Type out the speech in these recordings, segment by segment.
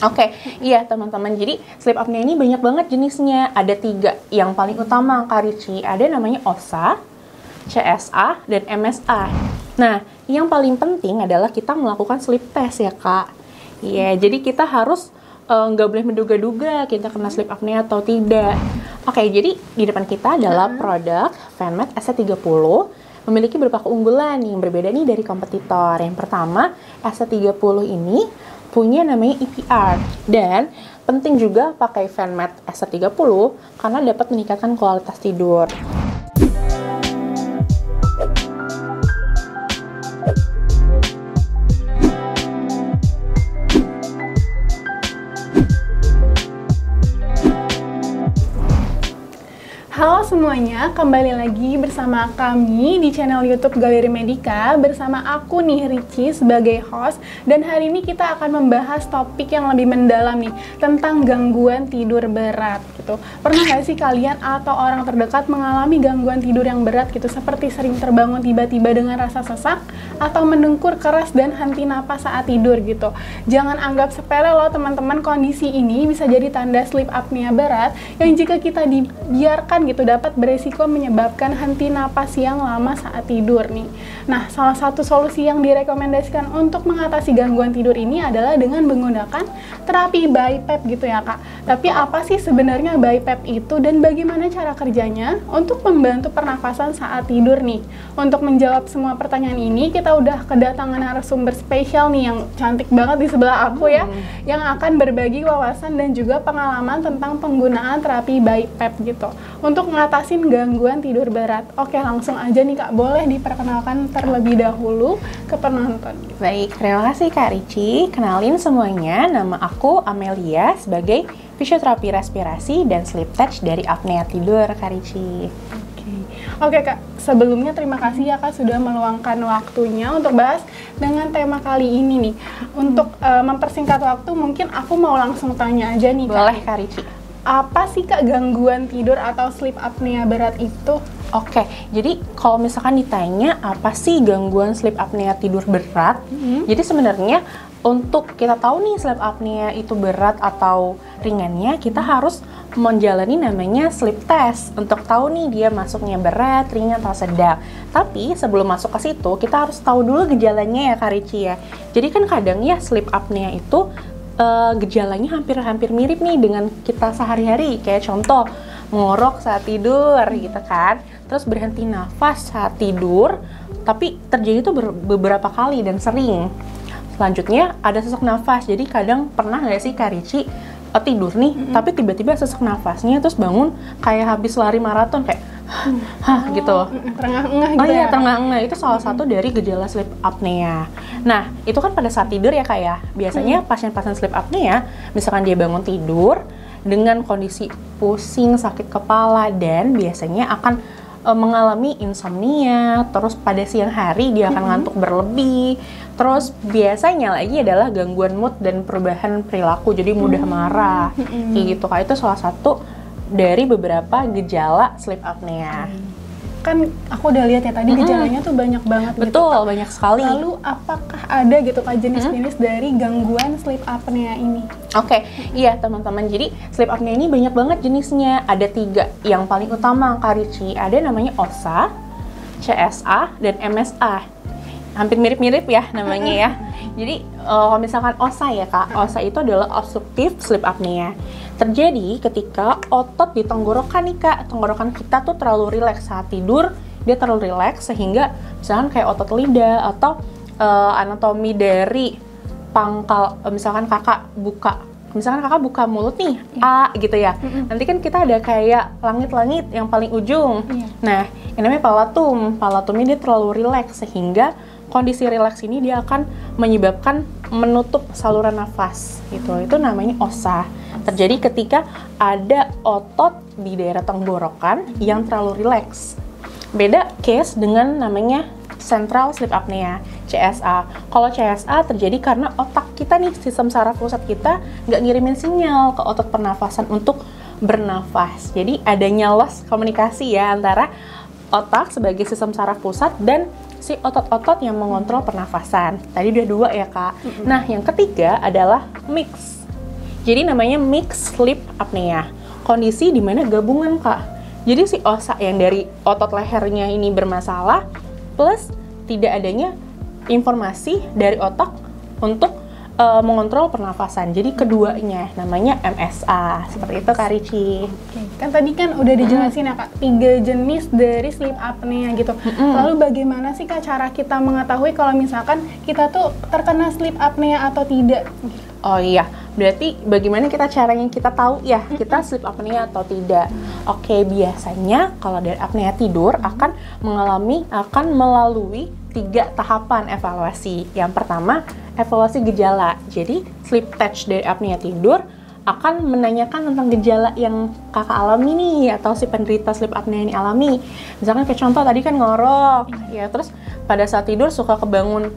Oke, iya teman-teman. Jadi sleep apnea ini banyak banget jenisnya. Ada 3. Yang paling utama Kak Ricci, ada namanya OSA, CSA, dan MSA. Nah, yang paling penting adalah kita melakukan sleep test ya Kak. Iya, jadi kita harus nggak boleh menduga-duga kita kena sleep apnea atau tidak. Oke, jadi di depan kita adalah produk Fenmed SC30. Memiliki beberapa keunggulan yang berbeda nih dari kompetitor. Yang pertama, SC30 ini punya namanya EPR. Dan penting juga pakai Fenmed SC30 karena dapat meningkatkan kualitas tidur. Halo semuanya, kembali lagi bersama kami di channel YouTube Galeri Medika bersama aku nih Ricci sebagai host, dan hari ini kita akan membahas topik yang lebih mendalam nih tentang gangguan tidur berat gitu. Pernah gak sih kalian atau orang terdekat mengalami gangguan tidur yang berat gitu, seperti sering terbangun tiba-tiba dengan rasa sesak atau mendengkur keras dan henti napas saat tidur gitu. Jangan anggap sepele loh teman-teman, kondisi ini bisa jadi tanda sleep apnea berat yang jika kita dibiarkan gitu dapat beresiko menyebabkan henti napas yang lama saat tidur nih. Nah, salah satu solusi yang direkomendasikan untuk mengatasi gangguan tidur ini adalah dengan menggunakan terapi BiPAP gitu ya Kak. Tapi apa sih sebenarnya BiPAP itu dan bagaimana cara kerjanya untuk membantu pernafasan saat tidur nih? Untuk menjawab semua pertanyaan ini, kita udah kedatangan narasumber spesial nih yang cantik banget di sebelah aku ya, yang akan berbagi wawasan dan juga pengalaman tentang penggunaan terapi BiPAP gitu untuk ngatasin gangguan tidur berat. Oke, langsung aja nih Kak, boleh diperkenalkan terlebih dahulu ke penonton. Baik, terima kasih Kak Ricci. Kenalin semuanya, nama aku Amelia sebagai fisioterapi respirasi dan sleep touch dari apnea tidur Kak Ricci. Oke Kak, sebelumnya terima kasih ya Kak sudah meluangkan waktunya untuk bahas dengan tema kali ini nih. Untuk mempersingkat waktu, mungkin aku mau langsung tanya aja nih Kak. Boleh Kak Ricci. Apa sih Kak gangguan tidur atau sleep apnea berat itu? Oke, jadi kalau misalkan ditanya apa sih gangguan sleep apnea tidur berat, jadi sebenarnya untuk kita tahu nih sleep apnea itu berat atau ringannya, kita harus menjalani namanya sleep test untuk tahu nih dia masuknya berat, ringan, atau sedang. Tapi sebelum masuk ke situ, kita harus tahu dulu gejalanya ya Kak Ricci ya. Jadi kan kadang ya sleep apnea itu gejalanya hampir mirip nih dengan kita sehari-hari, kayak contoh ngorok saat tidur gitu kan, terus berhenti nafas saat tidur, tapi terjadi itu beberapa kali dan sering. Selanjutnya ada sesak nafas, jadi kadang pernah nggak sih Kak Ricci tidur nih, tapi tiba-tiba sesak nafasnya terus bangun kayak habis lari maraton kayak gitu. Terengah-engah gitu. Oh iya, terengah-engah itu salah satu dari gejala sleep apnea. Nah, itu kan pada saat tidur ya Kak ya. Biasanya pasien-pasien sleep apnea, misalkan dia bangun tidur dengan kondisi pusing, sakit kepala, dan biasanya akan mengalami insomnia, terus pada siang hari dia akan ngantuk berlebih, terus biasanya lagi adalah gangguan mood dan perubahan perilaku, jadi mudah marah, kayak gitu Kak. Itu salah satu dari beberapa gejala sleep apnea. Kan aku udah lihat ya tadi gejalanya tuh banyak banget. Betul, gitu, banyak sekali. Lalu apakah ada gitu Kak jenis-jenis dari gangguan sleep apnea ini? Oke, iya teman-teman. Jadi sleep apnea ini banyak banget jenisnya. Ada 3. Yang paling utama Kak Ricci, ada namanya OSA, CSA, dan MSA. Hampir mirip-mirip ya namanya ya. Jadi kalau misalkan OSA ya Kak, OSA itu adalah obstructive sleep apnea. Terjadi ketika otot di tenggorokan nih Kak, tenggorokan kita tuh terlalu rileks saat tidur, dia terlalu rileks sehingga misalkan kayak otot lidah atau anatomi dari pangkal, misalkan kakak buka mulut nih, A gitu ya. Nanti kan kita ada kayak langit-langit yang paling ujung. Nah, ini namanya palatum. Palatumnya dia terlalu rileks sehingga kondisi rileks ini dia akan menyebabkan menutup saluran nafas gitu. Itu namanya OSA. Terjadi ketika ada otot di daerah tenggorokan yang terlalu rileks. Beda case dengan namanya central sleep apnea, CSA. Kalau CSA terjadi karena otak kita nih, sistem saraf pusat kita nggak ngirimin sinyal ke otot pernafasan untuk bernafas. Jadi adanya loss komunikasi ya antara otak sebagai sistem saraf pusat dan si otot-otot yang mengontrol pernafasan. Tadi udah 2 ya Kak. Nah, yang ketiga adalah mix. Jadi namanya mixed sleep apnea. Kondisi di mana gabungan, Kak. Jadi si osa yang dari otot lehernya ini bermasalah plus tidak adanya informasi dari otak untuk mengontrol pernafasan. Jadi keduanya namanya MSA. Seperti itu, Kak Ricci. Oke, kan tadi kan udah dijelasin ya Kak, 3 jenis dari sleep apnea gitu. Lalu bagaimana sih Kak cara kita mengetahui kalau misalkan kita tuh terkena sleep apnea atau tidak? Oh iya, berarti bagaimana caranya kita tahu ya kita sleep apnea atau tidak? Oke, biasanya kalau dari apnea tidur akan melalui 3 tahapan evaluasi. Yang pertama, evaluasi gejala. Jadi, sleep test dari apnea tidur akan menanyakan tentang gejala yang kakak alami nih, atau si penderita sleep apnea ini alami. Misalkan kayak contoh tadi kan ngorok, ya terus pada saat tidur suka kebangun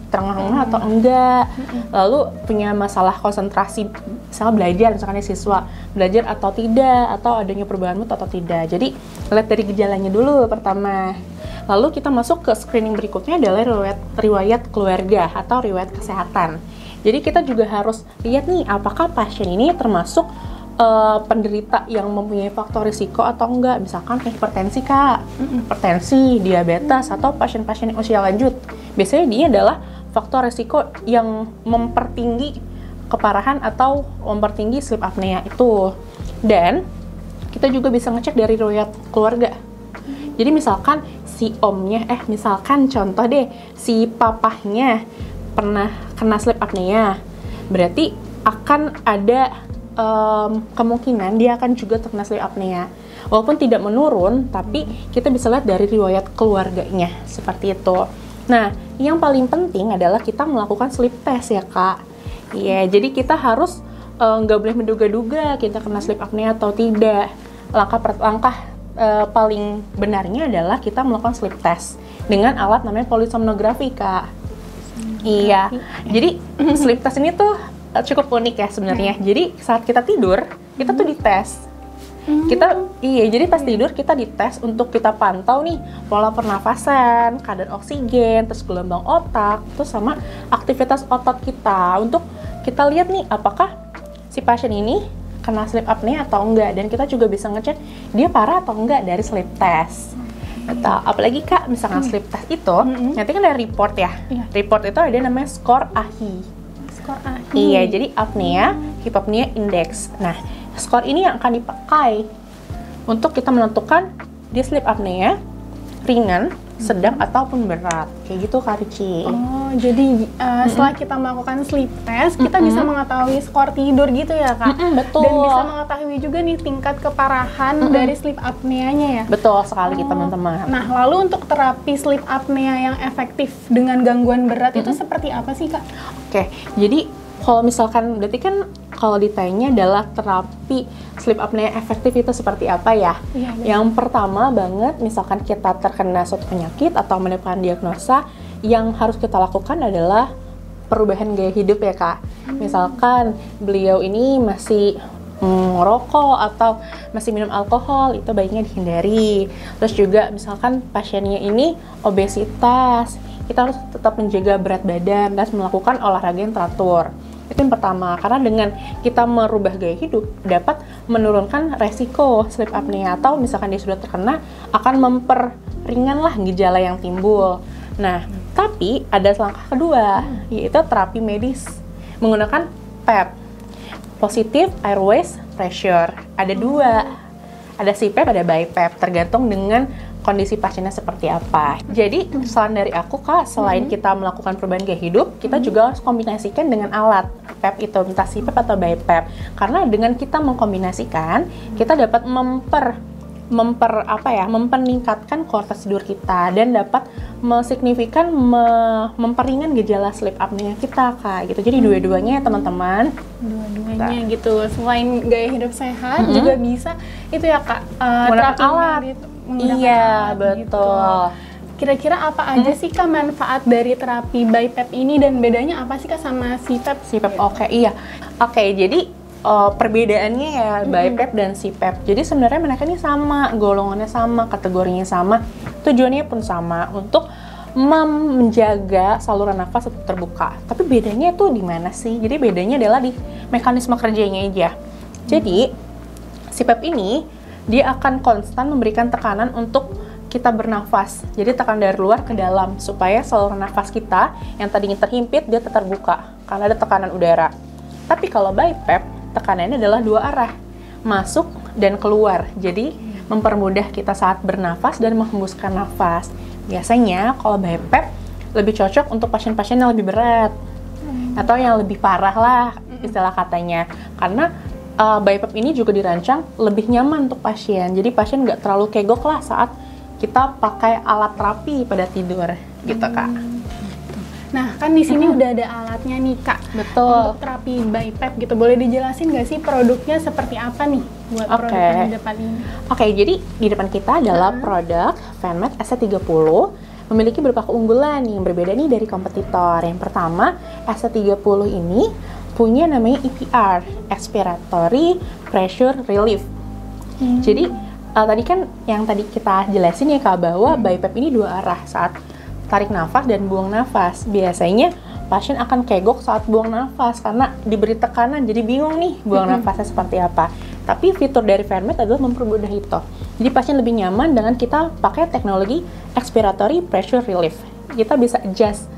terengah-engah atau enggak, lalu punya masalah konsentrasi, misalnya belajar, misalkan siswa belajar atau tidak, atau adanya perubahan mood atau tidak. Jadi, lihat dari gejalanya dulu pertama. Lalu kita masuk ke screening berikutnya adalah riwayat keluarga atau riwayat kesehatan. Jadi kita juga harus lihat nih apakah pasien ini termasuk penderita yang mempunyai faktor risiko atau enggak. Misalkan hipertensi, Kak, hipertensi, diabetes, atau pasien-pasien usia lanjut. Biasanya dia adalah faktor risiko yang mempertinggi keparahan atau mempertinggi sleep apnea itu. Dan kita juga bisa ngecek dari riwayat keluarga. Jadi misalkan si omnya, misalkan contoh deh, si papahnya pernah kena sleep apnea, berarti akan ada kemungkinan dia akan juga terkena sleep apnea. Walaupun tidak menurun, tapi kita bisa lihat dari riwayat keluarganya, seperti itu. Nah, yang paling penting adalah kita melakukan sleep test ya, Kak. Iya, jadi kita harus nggak boleh menduga-duga kita kena sleep apnea atau tidak. Langkah paling benarnya adalah kita melakukan sleep test dengan alat namanya polysomnografi, Kak. Iya. Jadi sleep test ini tuh cukup unik ya sebenarnya. Jadi saat kita tidur, kita tuh dites. Jadi pas tidur kita dites untuk kita pantau nih pola pernafasan, kadar oksigen, terus gelombang otak, terus sama aktivitas otot kita untuk kita lihat nih apakah si pasien ini kena sleep apnea atau enggak, dan kita juga bisa ngecek dia parah atau enggak dari sleep test. Atau apalagi Kak, misalkan sleep test itu nanti kan ada report ya. Report itu ada namanya skor AHI. Skor AHI. Iya, jadi apnea hypopnea index. Nah, skor ini yang akan dipakai untuk kita menentukan dia sleep apnea ringan, sedang ataupun berat. Kayak gitu, Kak Ricci. Oh, jadi setelah kita melakukan sleep test, kita bisa mengetahui skor tidur gitu ya, Kak? Betul. Dan bisa mengetahui juga nih tingkat keparahan dari sleep apneanya ya? Betul sekali, teman-teman. Nah, lalu untuk terapi sleep apnea yang efektif dengan gangguan berat itu seperti apa sih, Kak? Oke, jadi kalau misalkan, berarti kan kalau ditanya adalah terapi sleep apnea efektif itu seperti apa ya? Yang pertama banget, misalkan kita terkena suatu penyakit atau mendapatkan diagnosa, yang harus kita lakukan adalah perubahan gaya hidup ya, Kak. Misalkan beliau ini masih merokok atau masih minum alkohol, itu baiknya dihindari. Terus juga misalkan pasiennya ini obesitas, kita harus tetap menjaga berat badan dan melakukan olahraga yang teratur. Itu yang pertama, karena dengan kita merubah gaya hidup dapat menurunkan resiko sleep apnea, atau misalkan dia sudah terkena akan memperringan lah gejala yang timbul. Nah, tapi ada langkah kedua, yaitu terapi medis menggunakan PEP, Positive Airways Pressure. Ada dua, ada CPAP, ada BiPAP, tergantung dengan kondisi pasiennya seperti apa. Jadi, saran dari aku, Kak, selain kita melakukan perubahan gaya hidup, kita juga harus kombinasikan dengan alat PEP itu, entah CPAP atau BiPAP. Karena dengan kita mengkombinasikan, kita dapat mempeningkatkan kualitas tidur kita dan dapat signifikan memperingan gejala sleep apnea kita, Kak. Gitu. Jadi dua-duanya ya, teman-teman. Dua-duanya gitu. Selain gaya hidup sehat, juga bisa itu ya, Kak, menggunakan alat. Iya, betul. Gitu. Kira-kira apa aja sih, Kak, manfaat dari terapi BiPAP ini, dan bedanya apa sih, Kak, sama CPAP? CPAP, oke, iya. Oke, jadi perbedaannya ya BiPAP dan CPAP. Jadi sebenarnya mereka ini sama, golongannya sama, kategorinya sama, tujuannya pun sama untuk menjaga saluran nafas tetap terbuka. Tapi bedanya itu di mana sih? Jadi bedanya adalah di mekanisme kerjanya aja. Jadi si PEP ini dia akan konstan memberikan tekanan untuk kita bernafas. Jadi tekan dari luar ke dalam supaya saluran nafas kita yang tadinya terhimpit dia tetap terbuka karena ada tekanan udara. Tapi kalau BiPAP tekanannya adalah dua arah, masuk dan keluar. Jadi mempermudah kita saat bernafas dan menghembuskan nafas. Biasanya kalau BiPAP lebih cocok untuk pasien-pasien yang lebih berat atau yang lebih parah lah istilah katanya. Karena BiPAP ini juga dirancang lebih nyaman untuk pasien. Jadi pasien nggak terlalu kegok lah saat kita pakai alat terapi pada tidur, gitu Kak. Nah, kan di sini udah ada alatnya nih Kak. Betul. Untuk terapi BiPAP gitu. Boleh dijelasin nggak sih produknya seperti apa nih buat produk yang di depan ini? Oke, jadi di depan kita adalah produk Fenmed SC30. Memiliki beberapa keunggulan yang berbeda nih dari kompetitor. Yang pertama, SC30 ini punya namanya EPR, Expiratory Pressure Relief. Jadi tadi kan yang tadi kita jelasin ya Kak, bahwa BiPAP ini dua arah saat tarik nafas dan buang nafas. Biasanya pasien akan kegok saat buang nafas karena diberi tekanan, jadi bingung nih buang nafasnya seperti apa. Tapi fitur dari Fenmed adalah mempermudah itu. Jadi pasien lebih nyaman dengan kita pakai teknologi Expiratory Pressure Relief. Kita bisa adjust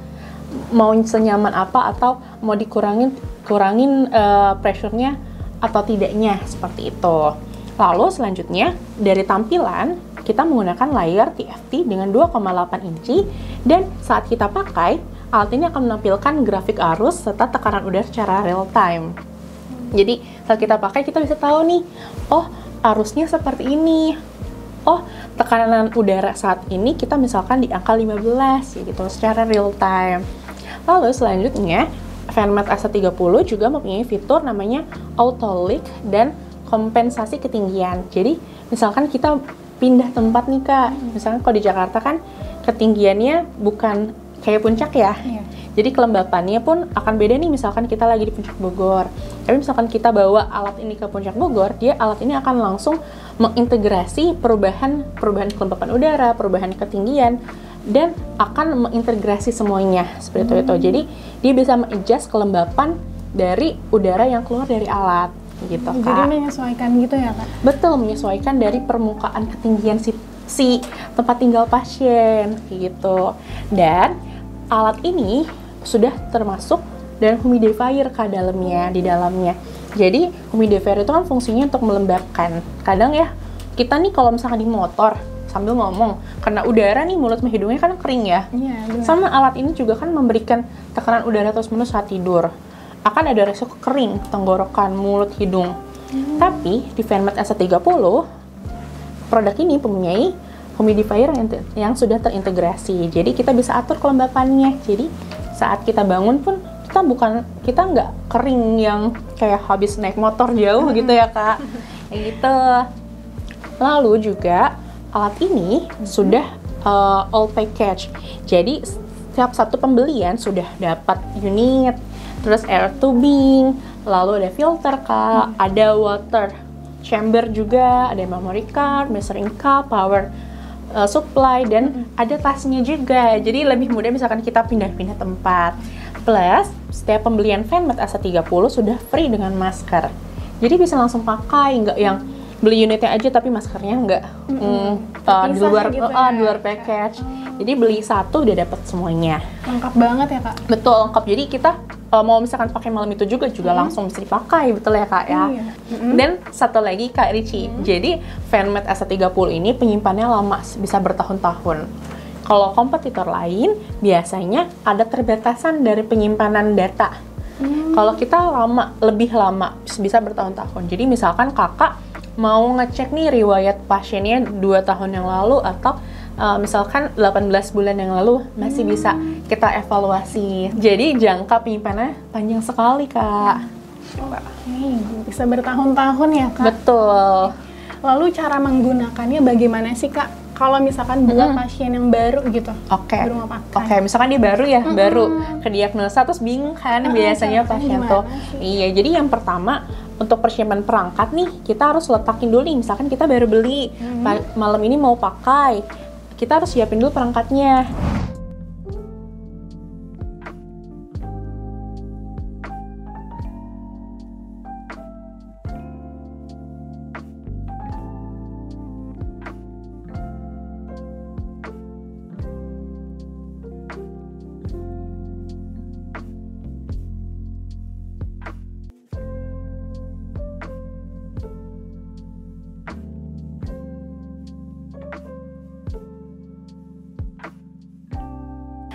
mau senyaman apa atau mau kurangin pressure-nya atau tidaknya, seperti itu. Lalu selanjutnya dari tampilan kita menggunakan layar TFT dengan 2,8 inci dan saat kita pakai alat ini akan menampilkan grafik arus serta tekanan udara secara real time. Jadi saat kita pakai kita bisa tahu nih, oh arusnya seperti ini, oh tekanan udara saat ini kita misalkan di angka 15 gitu secara real time. Lalu selanjutnya Fenmed SC30 juga mempunyai fitur namanya Auto Leak dan kompensasi ketinggian. Jadi misalkan kita pindah tempat nih Kak, misalkan kalau di Jakarta kan ketinggiannya bukan kayak puncak ya. Jadi kelembapannya pun akan beda nih, misalkan kita lagi di puncak Bogor. Tapi misalkan kita bawa alat ini ke puncak Bogor, alat ini akan langsung mengintegrasi perubahan kelembapan udara, perubahan ketinggian, dan akan mengintegrasi semuanya seperti itu. Jadi dia bisa mengadjust kelembapan dari udara yang keluar dari alat. Gitu, Kak. Jadi menyesuaikan gitu ya Kak? Betul, menyesuaikan dari permukaan ketinggian si tempat tinggal pasien gitu. Dan alat ini sudah termasuk dan humidifier ke di dalamnya. Jadi humidifier itu kan fungsinya untuk melembabkan. Kadang ya kita nih kalau misalkan di motor sambil ngomong, karena udara nih mulut sama hidungnya kan kering ya. Sama alat ini juga kan memberikan tekanan udara terus-menerus saat tidur. Akan ada resiko kering tenggorokan, mulut, hidung. Tapi di Fenmed SC30 produk ini mempunyai humidifier yang sudah terintegrasi. Jadi kita bisa atur kelembapannya. Jadi saat kita bangun pun kita nggak kering yang kayak habis naik motor jauh gitu ya Kak. Kayak gitu. Lalu juga alat ini sudah all package. Jadi setiap satu pembelian sudah dapat unit, terus air tubing, lalu ada filter Kak, ada water chamber juga, ada memory card, measuring cup, power supply, dan ada tasnya juga. Jadi lebih mudah misalkan kita pindah-pindah tempat. Plus, setiap pembelian Fenmed SC30 sudah free dengan masker. Jadi bisa langsung pakai, nggak yang beli unitnya aja tapi maskernya nggak di luar gitu ya? Di luar package. Jadi beli satu udah dapat semuanya. Lengkap banget ya Kak? Betul, lengkap. Jadi kita mau misalkan pakai malam itu juga langsung bisa dipakai, betul ya Kak ya. Dan satu lagi Kak Ricci, jadi Fenmed SC30 ini penyimpanannya lama, bisa bertahun-tahun. Kalau kompetitor lain biasanya ada terbatasan dari penyimpanan data. Kalau kita lebih lama, bisa bertahun-tahun. Jadi misalkan kakak mau ngecek nih riwayat pasiennya 2 tahun yang lalu atau misalkan 18 bulan yang lalu, masih bisa kita evaluasi. Jadi jangka penyimpanannya panjang sekali Kak. Bisa bertahun-tahun ya Kak? Betul. Lalu cara menggunakannya bagaimana sih Kak? Kalau misalkan buat pasien yang baru gitu, baru mau pakai. Misalkan dia baru ya, baru kediagnosa terus bingung kan biasanya pasien tuh. Iya, jadi yang pertama untuk persiapan perangkat nih, kita harus letakin dulu nih. Misalkan kita baru beli, malam ini mau pakai, kita harus siapin dulu perangkatnya.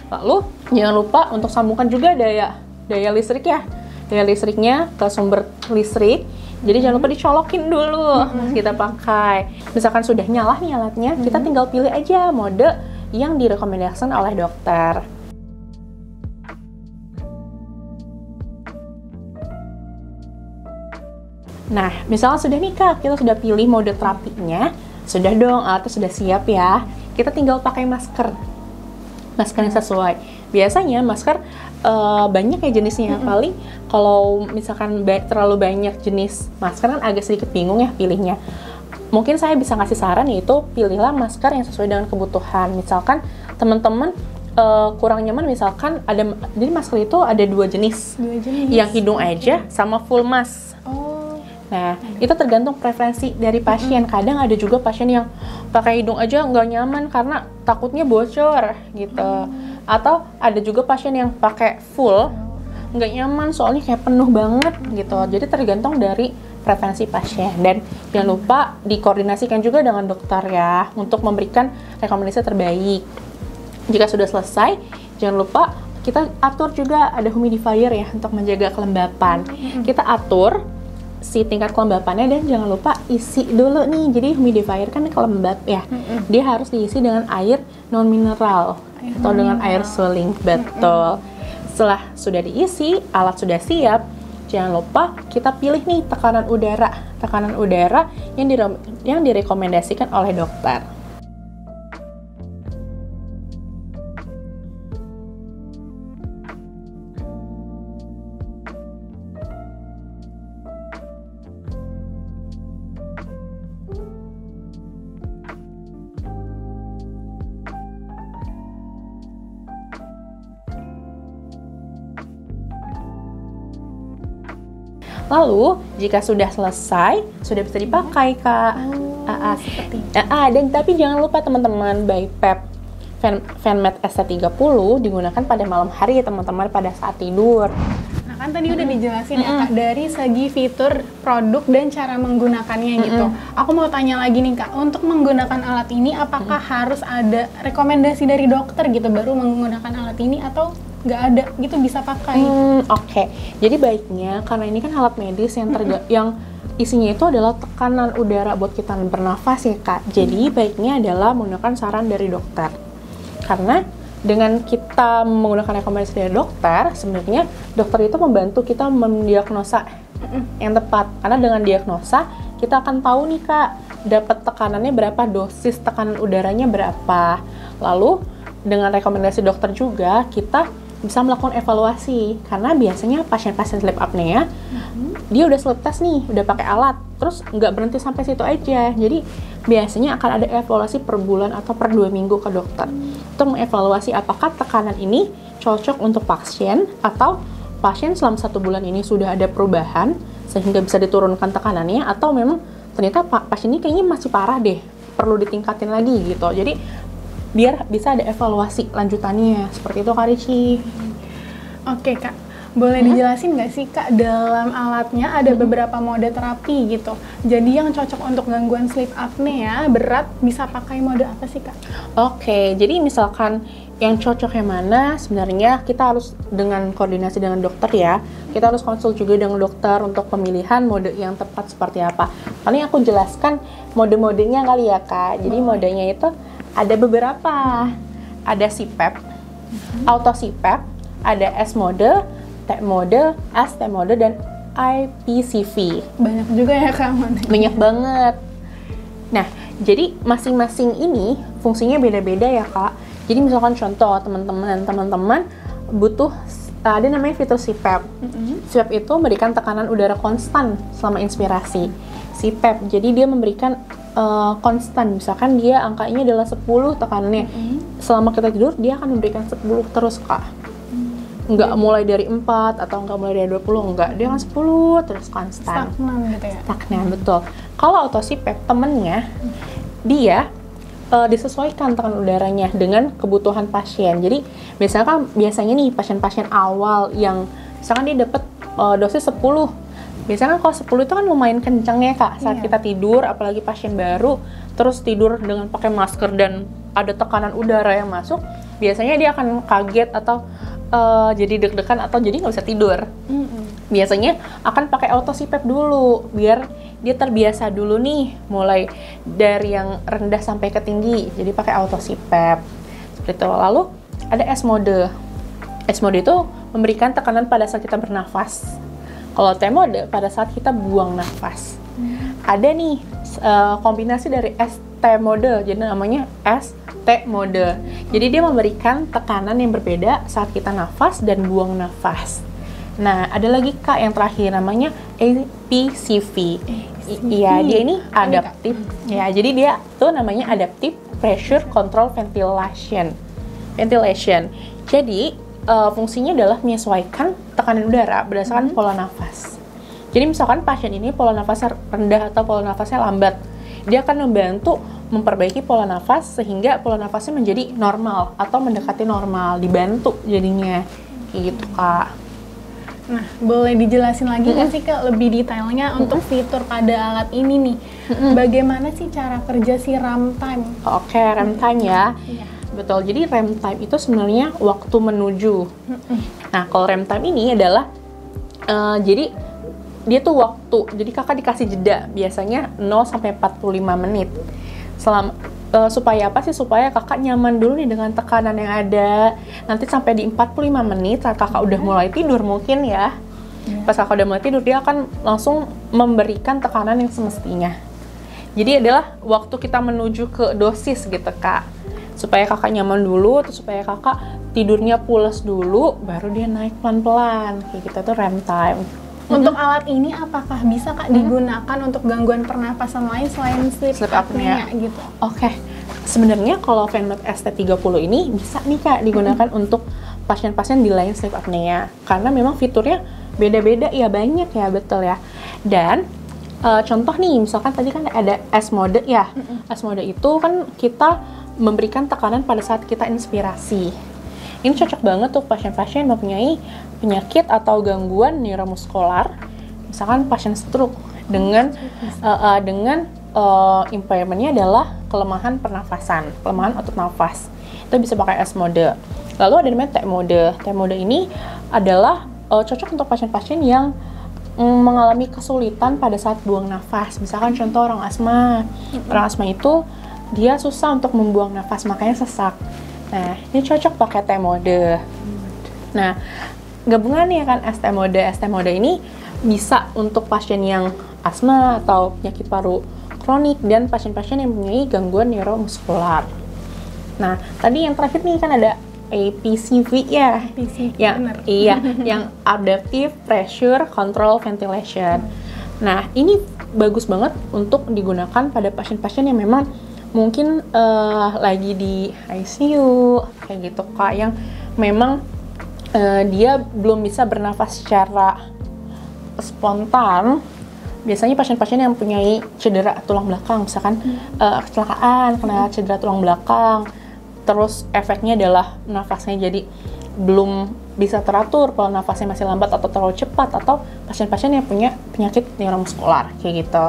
Lalu jangan lupa untuk sambungkan juga daya listrik ya. Daya listriknya ke sumber listrik. Jadi jangan lupa dicolokin dulu kita pakai. Misalkan sudah nyala nih alatnya, kita tinggal pilih aja mode yang direkomendasikan oleh dokter. Nah, misalnya sudah nih Kak, kita sudah pilih mode terapinya, sudah dong alatnya sudah siap ya. Kita tinggal pakai masker yang sesuai. Biasanya masker banyak ya jenisnya. Paling kalau misalkan terlalu banyak jenis masker kan agak sedikit bingung ya pilihnya. Mungkin saya bisa ngasih saran, yaitu pilihlah masker yang sesuai dengan kebutuhan. Misalkan teman-teman kurang nyaman, misalkan jadi masker itu ada dua jenis. Yang hidung aja sama full mask. Nah, itu tergantung preferensi dari pasien. Kadang ada juga pasien yang pakai hidung aja nggak nyaman karena takutnya bocor gitu. Atau ada juga pasien yang pakai full nggak nyaman soalnya kayak penuh banget gitu. Jadi tergantung dari preferensi pasien. Dan jangan lupa dikoordinasikan juga dengan dokter ya untuk memberikan rekomendasi terbaik. Jika sudah selesai, jangan lupa kita atur juga ada humidifier ya untuk menjaga kelembapan. Kita atur si tingkat kelembapannya dan jangan lupa isi dulu nih. Jadi humidifier kan kelembab ya. Dia harus diisi dengan air non mineral atau dengan air suling. Betul. Setelah sudah diisi, alat sudah siap. Jangan lupa kita pilih nih tekanan udara yang direkomendasikan oleh dokter. Lalu, jika sudah selesai, sudah bisa dipakai, Kak. Seperti itu. Dan tapi jangan lupa teman-teman, BiPAP FanMed ST30 digunakan pada malam hari ya teman-teman, pada saat tidur. Nah kan tadi udah dijelasin ya Kak, dari segi fitur, produk, dan cara menggunakannya gitu. Aku mau tanya lagi nih Kak, untuk menggunakan alat ini apakah harus ada rekomendasi dari dokter gitu baru menggunakan alat ini, atau nggak ada gitu bisa pakai? Oke. Jadi baiknya, karena ini kan alat medis yang isinya itu adalah tekanan udara buat kita bernafas ya Kak. Jadi baiknya adalah menggunakan saran dari dokter. Karena dengan kita menggunakan rekomendasi dari dokter, sebenarnya dokter itu membantu kita mendiagnosa yang tepat. Karena dengan diagnosa, kita akan tahu nih Kak, dapat tekanannya berapa, dosis tekanan udaranya berapa. Lalu dengan rekomendasi dokter juga, kita bisa melakukan evaluasi. Karena biasanya pasien-pasien sleep apnea, dia udah sleep test nih, udah pakai alat, terus nggak berhenti sampai situ aja. Jadi biasanya akan ada evaluasi per bulan atau per 2 minggu ke dokter untuk mengevaluasi apakah tekanan ini cocok untuk pasien, atau pasien selama 1 bulan ini sudah ada perubahan sehingga bisa diturunkan tekanannya, atau memang ternyata pasien ini kayaknya masih parah deh, perlu ditingkatin lagi gitu. Jadi biar bisa ada evaluasi lanjutannya. Seperti itu Kak Rici. Oke Kak, boleh dijelasin nggak sih Kak, dalam alatnya ada beberapa mode terapi gitu. Jadi yang cocok untuk gangguan sleep apnea berat bisa pakai mode apa sih Kak? Oke, jadi misalkan yang cocok yang mana, sebenarnya kita harus dengan koordinasi dengan dokter ya. Kita harus konsul juga dengan dokter untuk pemilihan mode yang tepat seperti apa. Paling aku jelaskan mode-modenya kali ya Kak. Jadi modenya itu ada beberapa. Ada CPAP, Auto CPAP, ada S mode, T mode, ST mode, dan IPCV. Banyak juga ya Kak modenya. Banyak banget. Nah, jadi masing-masing ini fungsinya beda-beda ya Kak. Jadi misalkan contoh teman-teman butuh ada namanya fitur CPAP. CPAP itu memberikan tekanan udara konstan selama inspirasi. CPAP, jadi dia memberikan konstan, misalkan dia angkanya adalah 10 tekanannya. Selama kita tidur, dia akan memberikan 10 terus Kak. Nggak mulai dari 4 atau nggak mulai dari 20, enggak. Dia akan 10 terus konstan. Stagnan gitu ya? Stagnan, betul. Kalau auto CPAP, temennya, dia disesuaikan tekanan udaranya dengan kebutuhan pasien. Jadi biasanya nih pasien-pasien awal yang misalkan dia dapat dosis 10. Biasanya kalau 10 itu kan lumayan kencang ya Kak saat kita tidur, apalagi pasien baru terus tidur dengan pakai masker dan ada tekanan udara yang masuk, biasanya dia akan kaget atau jadi deg-degan atau jadi nggak bisa tidur. Biasanya akan pakai auto CPAP dulu, biar dia terbiasa dulu nih, mulai dari yang rendah sampai ke tinggi. Jadi pakai auto CPAP. Seperti itu. Lalu ada S mode. S mode itu memberikan tekanan pada saat kita bernafas. Kalau T mode pada saat kita buang nafas. Ada nih kombinasi dari ST mode, jadi namanya ST mode. Jadi dia memberikan tekanan yang berbeda saat kita nafas dan buang nafas. Nah, ada lagi Kak yang terakhir namanya APCV. Iya, dia ini adaptif. Ya, jadi dia tuh namanya Adaptive Pressure Control Ventilation. Jadi fungsinya adalah menyesuaikan tekanan udara berdasarkan pola nafas. Jadi misalkan pasien ini pola nafasnya rendah atau pola nafasnya lambat, dia akan membantu memperbaiki pola nafas sehingga pola nafasnya menjadi normal atau mendekati normal, dibantu jadinya kayak gitu Kak. Nah, boleh dijelasin lagi nggak sih Kak lebih detailnya untuk fitur pada alat ini nih? Bagaimana sih cara kerja si rem time? Oke, rem time ya. Betul, jadi rem time itu sebenarnya waktu menuju. Nah, kalau rem time ini adalah jadi dia tuh waktu, jadi kakak dikasih jeda biasanya 0 sampai 45 menit. Supaya apa sih? Supaya kakak nyaman dulu nih dengan tekanan yang ada. Nanti sampai di 45 menit saat kakak udah mulai tidur mungkin ya. Pas kakak udah mulai tidur, dia akan langsung memberikan tekanan yang semestinya. Jadi adalah waktu kita menuju ke dosis gitu Kak. Supaya kakak nyaman dulu, terus supaya kakak tidurnya pules dulu, baru dia naik pelan-pelan. Kayak gitu tuh rem time. Untuk alat ini apakah bisa Kak digunakan untuk gangguan pernapasan lain selain sleep apnea gitu? Oke. Sebenarnya kalau VanMed ST30 ini bisa nih Kak digunakan untuk pasien-pasien di lain sleep apnea. Karena memang fiturnya beda-beda ya, banyak ya, betul ya. Dan contoh nih, misalkan tadi kan ada S mode ya. S mode itu kan kita memberikan tekanan pada saat kita inspirasi. Ini cocok banget tuh pasien-pasien yang mempunyai penyakit atau gangguan neuromuskular, misalkan pasien stroke dengan impairment-nya adalah kelemahan pernafasan, kelemahan otot nafas. Itu bisa pakai S mode. Lalu ada namanya T mode. T mode ini adalah cocok untuk pasien-pasien yang mengalami kesulitan pada saat buang nafas. Misalkan contoh orang asma. Orang asma itu dia susah untuk membuang nafas, makanya sesak. Nah, ini cocok pakai T mode. Nah, gabungannya kan ST mode. ST mode ini bisa untuk pasien yang asma atau penyakit paru kronik dan pasien-pasien yang mempunyai gangguan neuromuskular. Nah, tadi yang terakhir nih kan ada APCV ya. Yang Adaptive Pressure Control Ventilation. Nah, ini bagus banget untuk digunakan pada pasien-pasien yang memang mungkin lagi di ICU kayak gitu Kak, yang memang dia belum bisa bernafas secara spontan. Biasanya pasien-pasien yang mempunyai cedera tulang belakang, misalkan kecelakaan kena cedera tulang belakang, terus efeknya adalah nafasnya jadi belum bisa teratur, kalau nafasnya masih lambat atau terlalu cepat, atau pasien-pasien yang punya penyakit neuromuskular kayak gitu.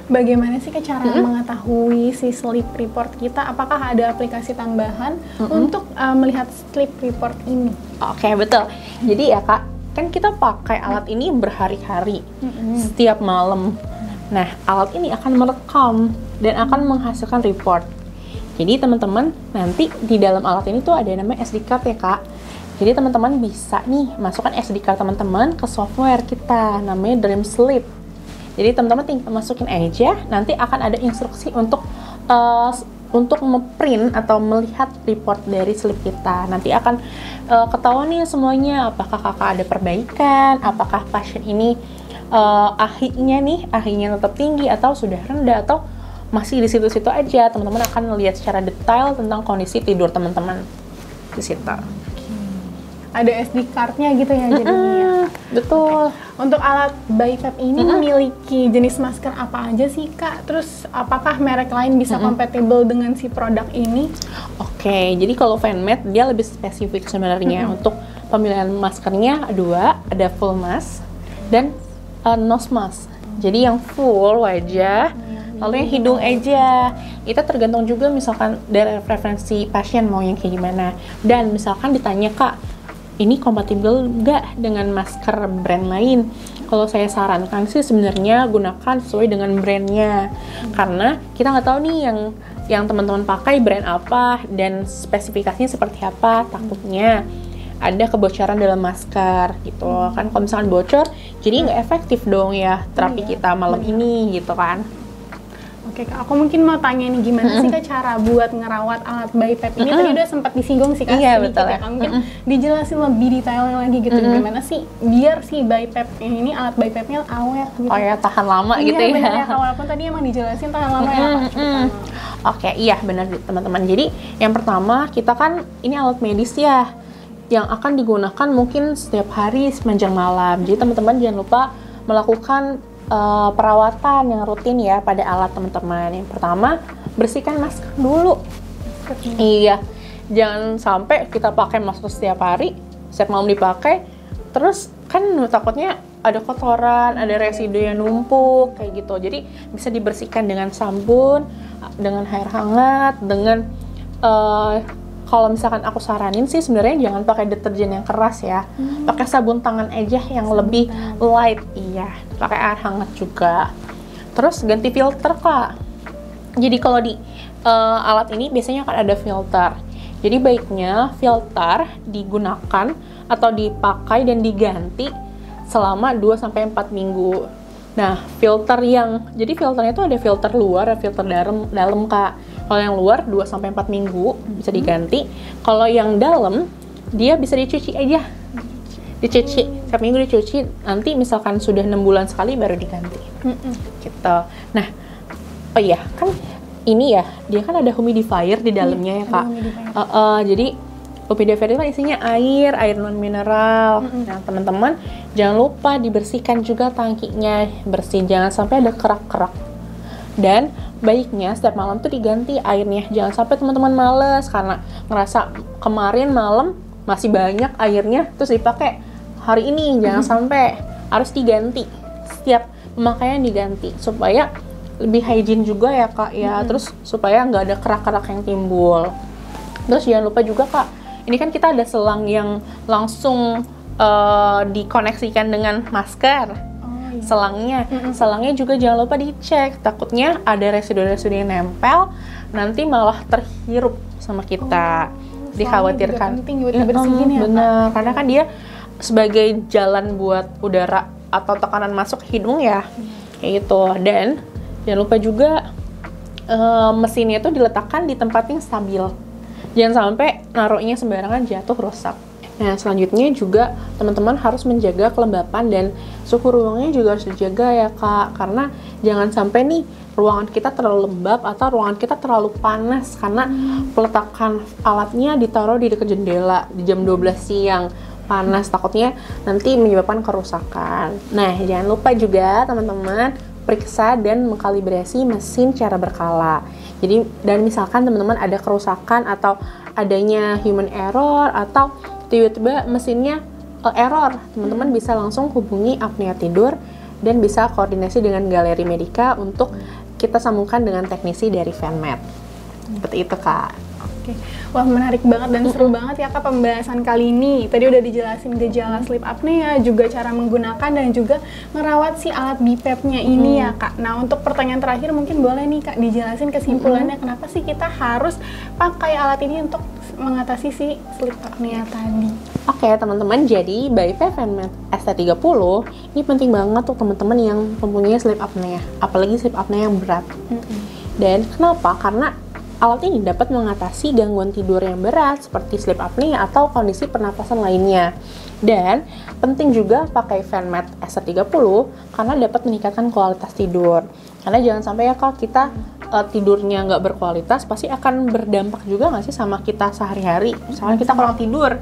Bagaimana sih cara mengetahui si sleep report kita? Apakah ada aplikasi tambahan untuk melihat sleep report ini? Oke, betul. Jadi ya Kak, kan kita pakai alat ini berhari-hari, setiap malam. Nah, alat ini akan merekam dan akan menghasilkan report. Jadi teman-teman nanti di dalam alat ini tuh ada yang namanya SD card ya Kak. Jadi teman-teman bisa nih masukkan SD card teman-teman ke software kita, namanya Dream Sleep. Jadi teman-teman tinggal masukin aja, nanti akan ada instruksi untuk nge-print atau melihat report dari sleep kita. Nanti akan ketahuan nih semuanya, apakah kakak ada perbaikan, apakah pasien ini ahinya tetap tinggi atau sudah rendah, atau masih di situ-situ aja. Teman-teman akan melihat secara detail tentang kondisi tidur teman-teman di situ. Ada SD card-nya gitu ya jadinya. Betul. Untuk alat BiPAP ini memiliki jenis masker apa aja sih Kak? Terus apakah merek lain bisa kompatibel dengan si produk ini? Oke, jadi kalau VanMed dia lebih spesifik sebenarnya. Untuk pemilihan maskernya ada full mask dan nose mask. Jadi yang full wajah, lalu yang hidung aja. itu tergantung juga misalkan dari preferensi pasien mau yang kayak gimana. Dan misalkan ditanya, Kak, ini kompatibel nggak dengan masker brand lain? Kalau saya sarankan sih sebenarnya gunakan sesuai dengan brandnya, karena kita nggak tahu nih yang teman-teman pakai brand apa dan spesifikasinya seperti apa. Takutnya ada kebocoran dalam masker gitu kan. Kalau misalkan bocor, jadi nggak efektif dong ya terapi kita malam ini gitu kan. Oke, Kak, aku mungkin mau tanya nih, gimana sih Kak cara buat ngerawat alat BiPAP ini? Tadi udah sempat disinggung sih Kak, Iya, sedikit betul ya Kak. Mungkin dijelasin lebih detailnya lagi gitu, gimana sih biar si BiPAP ini, alat BiPAP-nya awet gitu. Oh ya, tahan lama Iya, gitu ya. bener ya Kak, walaupun tadi emang dijelasin tahan lama ya Kak. Oke, iya benar teman-teman. Jadi yang pertama, kita kan ini alat medis ya, yang akan digunakan mungkin setiap hari sepanjang malam. Jadi teman-teman jangan lupa melakukan perawatan yang rutin ya pada alat teman-teman. Yang pertama, bersihkan masker dulu. Iya, jangan sampai kita pakai masker setiap hari, setiap malam dipakai, terus kan takutnya ada kotoran, ada residu yang numpuk kayak gitu. Jadi bisa dibersihkan dengan sabun, dengan air hangat, dengan kalau misalkan aku saranin sih sebenarnya jangan pakai deterjen yang keras ya, pakai sabun tangan aja yang lebih light. Iya, pakai air hangat juga. Terus ganti filter Kak. Jadi kalau di alat ini biasanya kan ada filter. Jadi baiknya filter digunakan atau dipakai dan diganti selama 2-4 minggu. Nah, jadi filternya itu ada filter luar, ada filter dalam Kak. Kalau yang luar 2-4 minggu bisa diganti. Kalau yang dalam dia bisa dicuci aja. Dicuci, setiap minggu dicuci. Nanti misalkan sudah 6 bulan sekali baru diganti. Gitu. Nah, oh iya, kan ini ya, dia kan ada humidifier di dalamnya ya Kak. Jadi humidifier itu kan isinya air non mineral. Nah, teman-teman jangan lupa dibersihkan juga tangkinya, bersih, jangan sampai ada kerak-kerak. Dan baiknya setiap malam tuh diganti airnya. Jangan sampai teman-teman males karena ngerasa kemarin malam masih banyak airnya terus dipakai hari ini. Jangan sampai, harus diganti. Setiap pemakaian diganti supaya lebih hygiene juga ya Kak ya. Terus supaya nggak ada kerak-kerak yang timbul. Terus jangan lupa juga Kak, ini kan kita ada selang yang langsung dikoneksikan dengan masker. Selangnya juga jangan lupa dicek, takutnya ada residu-residu yang nempel nanti malah terhirup sama kita. Dikhawatirkan penting buat dibersihin ya bener, karena kan dia sebagai jalan buat udara atau tekanan masuk hidung ya, kayak gitu. Dan jangan lupa juga mesinnya itu diletakkan di tempat yang stabil, jangan sampai naruhnya sembarangan jatuh rusak. Nah, selanjutnya juga teman-teman harus menjaga kelembapan dan suhu ruangannya juga harus dijaga ya Kak, karena jangan sampai nih ruangan kita terlalu lembab atau ruangan kita terlalu panas karena peletakan alatnya ditaruh di dekat jendela di jam 12 siang, panas, takutnya nanti menyebabkan kerusakan. Nah, jangan lupa juga teman-teman periksa dan mengkalibrasi mesin secara berkala. Jadi, dan misalkan teman-teman ada kerusakan atau adanya human error atau tiba-tiba mesinnya error, teman-teman bisa langsung hubungi apnea tidur dan bisa koordinasi dengan Galeri Medika untuk kita sambungkan dengan teknisi dari Venmed. Seperti itu Kak. Oke, wah menarik banget dan seru banget ya Kak pembahasan kali ini. Tadi udah dijelasin gejala sleep apnea, juga cara menggunakan dan juga merawat si alat BiPAP-nya ini ya Kak. Nah, untuk pertanyaan terakhir mungkin boleh nih Kak dijelasin kesimpulannya kenapa sih kita harus pakai alat ini untuk mengatasi si sleep apnea tadi. Oke teman-teman, jadi BiPAP Venmed ST30 ini penting banget tuh teman-teman yang mempunyai sleep apnea, apalagi sleep apnea yang berat. Dan kenapa? Karena alat ini dapat mengatasi gangguan tidur yang berat seperti sleep apnea atau kondisi pernapasan lainnya. Dan penting juga pakai Venmed ST30 karena dapat meningkatkan kualitas tidur. Karena jangan sampai ya Kak kita tidurnya nggak berkualitas, pasti akan berdampak juga nggak sih sama kita sehari-hari. Misalnya kita kurang tidur,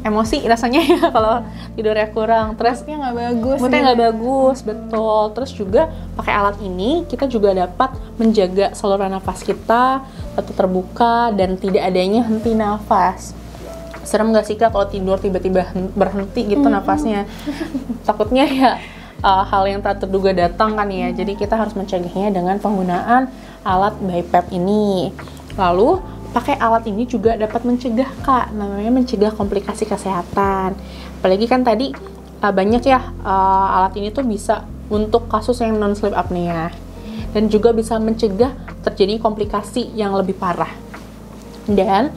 emosi rasanya ya kalau tidurnya kurang, terus moodnya nggak bagus. Moodnya nggak bagus, betul. Terus juga pakai alat ini kita juga dapat menjaga saluran nafas kita tetap terbuka dan tidak adanya henti nafas. Serem nggak sih Kak kalau tidur tiba-tiba berhenti gitu nafasnya? Takutnya ya hal yang tak terduga datang kan ya. Jadi kita harus mencegahnya dengan penggunaan alat BiPAP ini. Lalu pakai alat ini juga dapat mencegah Kak, namanya mencegah komplikasi kesehatan. Apalagi kan tadi banyak ya alat ini tuh bisa untuk kasus yang non sleep apnea dan juga bisa mencegah terjadi komplikasi yang lebih parah. Dan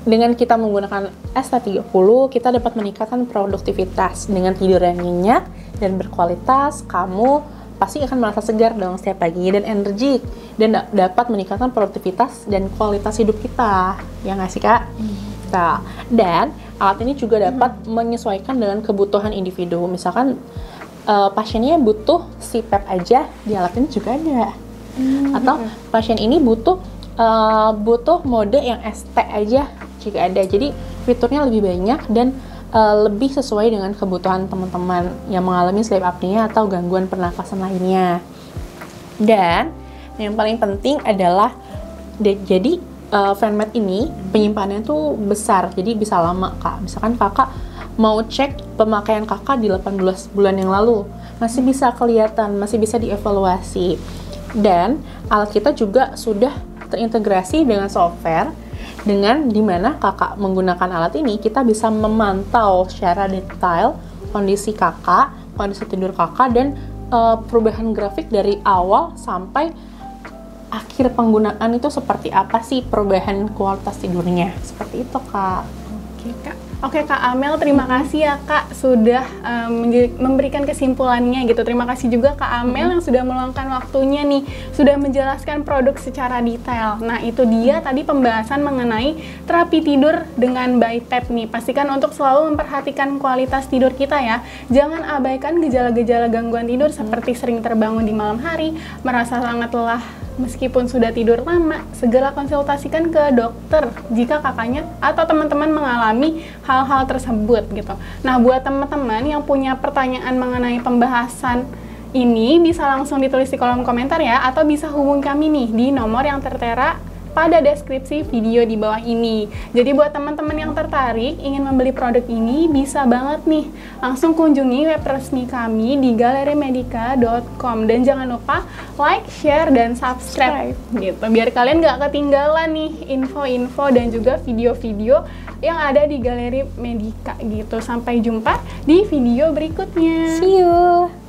dengan kita menggunakan ST30, kita dapat meningkatkan produktivitas. Dengan tidur yang nyenyak dan berkualitas, kamu pasti akan merasa segar dong setiap pagi dan energik, dan dapat meningkatkan produktivitas dan kualitas hidup kita. Ya nggak sih Kak? Nah, dan alat ini juga dapat menyesuaikan dengan kebutuhan individu. Misalkan pasiennya butuh CPAP aja, di alat ini juga ada. Atau pasien ini butuh mode yang ST aja, jika ada. Jadi fiturnya lebih banyak dan lebih sesuai dengan kebutuhan teman-teman yang mengalami sleep apnea atau gangguan pernafasan lainnya. Dan yang paling penting adalah jadi FanMed ini penyimpanannya tuh besar, jadi bisa lama Kak. Misalkan Kakak mau cek pemakaian Kakak di 18 bulan yang lalu, masih bisa kelihatan, masih bisa dievaluasi. Dan alat kita juga sudah terintegrasi dengan software, dengan dimana Kakak menggunakan alat ini, kita bisa memantau secara detail kondisi Kakak, kondisi tidur Kakak, dan perubahan grafik dari awal sampai akhir penggunaan itu seperti apa sih perubahan kualitas tidurnya. Seperti itu Kak. Oke Kak Amel, terima kasih ya Kak sudah memberikan kesimpulannya gitu. Terima kasih juga Kak Amel yang sudah meluangkan waktunya nih, sudah menjelaskan produk secara detail. Nah itu dia tadi pembahasan mengenai terapi tidur dengan BiPAP nih. Pastikan untuk selalu memperhatikan kualitas tidur kita ya. Jangan abaikan gejala-gejala gangguan tidur seperti sering terbangun di malam hari, merasa sangat lelah meskipun sudah tidur lama. Segera konsultasikan ke dokter jika kakaknya atau teman-teman mengalami hal-hal tersebut gitu. Nah, buat teman-teman yang punya pertanyaan mengenai pembahasan ini, bisa langsung ditulis di kolom komentar ya, atau bisa hubungi kami nih di nomor yang tertera pada deskripsi video di bawah ini. Jadi buat teman-teman yang tertarik ingin membeli produk ini, bisa banget nih langsung kunjungi web resmi kami di galerimedica.com, dan jangan lupa like, share, dan subscribe gitu, biar kalian nggak ketinggalan nih info-info dan juga video-video yang ada di Galeri Medica gitu. Sampai jumpa di video berikutnya. See you.